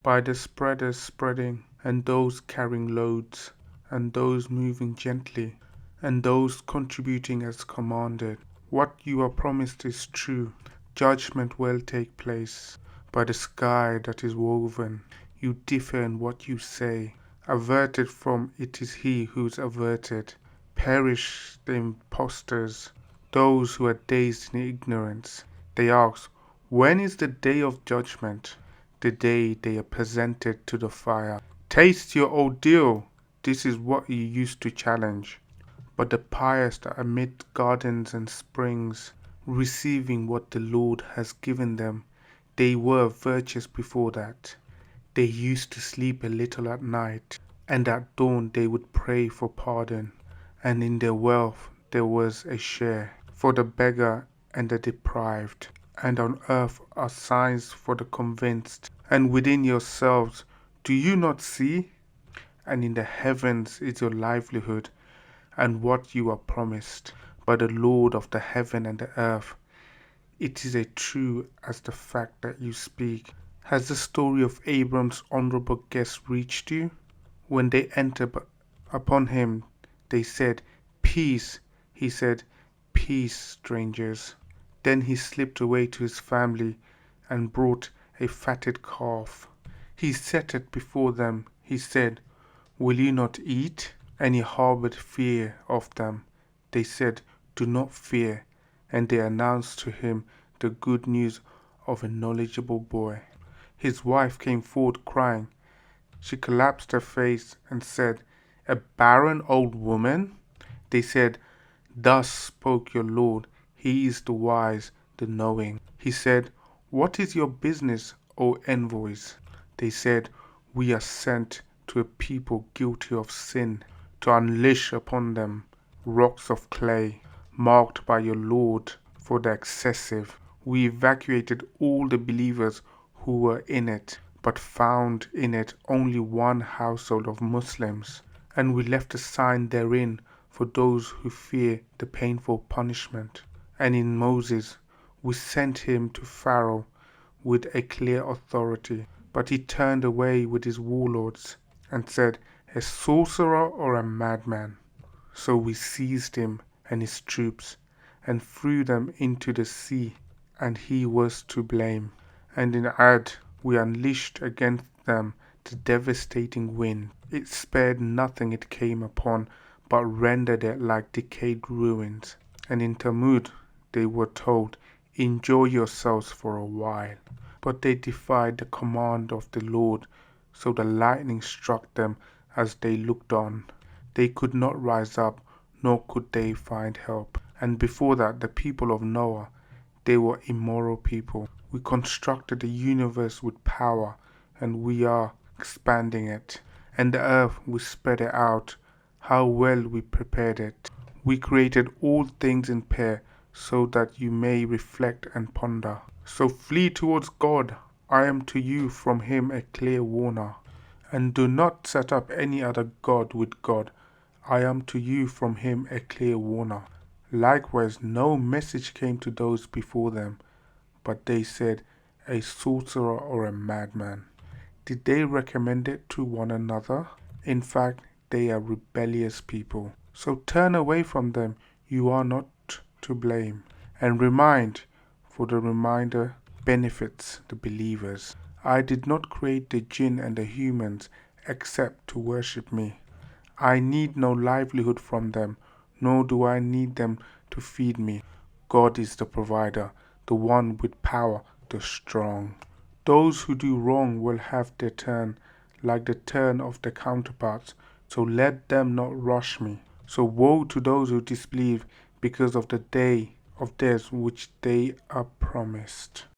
by the spreaders spreading, and those carrying loads, and those moving gently, and those contributing as commanded. What you are promised is true. Judgment will take place. By the sky that is woven, you differ in what you say. Averted from it is he who's averted. Perish the impostors, those who are dazed in ignorance. They ask, when is the day of judgment? The day they are presented to the fire. Taste your ordeal. This is what you used to challenge. But the pious are amid gardens and springs, receiving what the Lord has given them. They were virtuous before that. They used to sleep a little at night, and at dawn they would pray for pardon. And in their wealth there was a share for the beggar and the deprived. And on earth are signs for the convinced. And within yourselves, do you not see? And in the heavens is your livelihood, and what you are promised by the Lord of the heaven and the earth. It is as true as the fact that you speak. Has the story of Abram's honorable guest reached you? When they entered upon him, they said, peace. He said, peace, strangers. Then he slipped away to his family and brought a fatted calf. He set it before them. He said, will you not eat? And he harbored fear of them. They said, do not fear. And they announced to him the good news of a knowledgeable boy. His wife came forward crying. She collapsed her face and said, a barren old woman? They said, thus spoke your Lord. He is the wise, the knowing. He said, what is your business, O envoys? They said, we are sent to a people guilty of sin, to unleash upon them rocks of clay, marked by your Lord for the excessive. We evacuated all the believers who were in it, but found in it only one household of Muslims, and we left a sign therein for those who fear the painful punishment. And in Moses we sent him to Pharaoh with a clear authority, but he turned away with his warlords and said, a sorcerer or a madman. So we seized him and his troops and threw them into the sea, and he was to blame. And in Ad we unleashed against them the devastating wind. It spared nothing it came upon, but rendered it like decayed ruins. And in Thamud they were told, enjoy yourselves for a while. But they defied the command of the Lord, so the lightning struck them as they looked on. They could not rise up, nor could they find help. And before that, the people of Noah, they were immoral people. We constructed the universe with power, and we are expanding it. And the earth, we spread it out. How well we prepared it. We created all things in pair, so that you may reflect and ponder. So flee towards God. I am to you from him a clear warner. And do not set up any other god with God. I am to you from him a clear warner. Likewise, no message came to those before them, but they said, a sorcerer or a madman. Did they recommend it to one another? In fact, they are rebellious people. So turn away from them, you are not to blame. And remind, for the reminder benefits the believers. I did not create the jinn and the humans except to worship me. I need no livelihood from them, nor do I need them to feed me. God is the provider, the one with power, the strong. Those who do wrong will have their turn, like the turn of their counterparts, so let them not rush me. So woe to those who disbelieve because of the day of theirs which they are promised.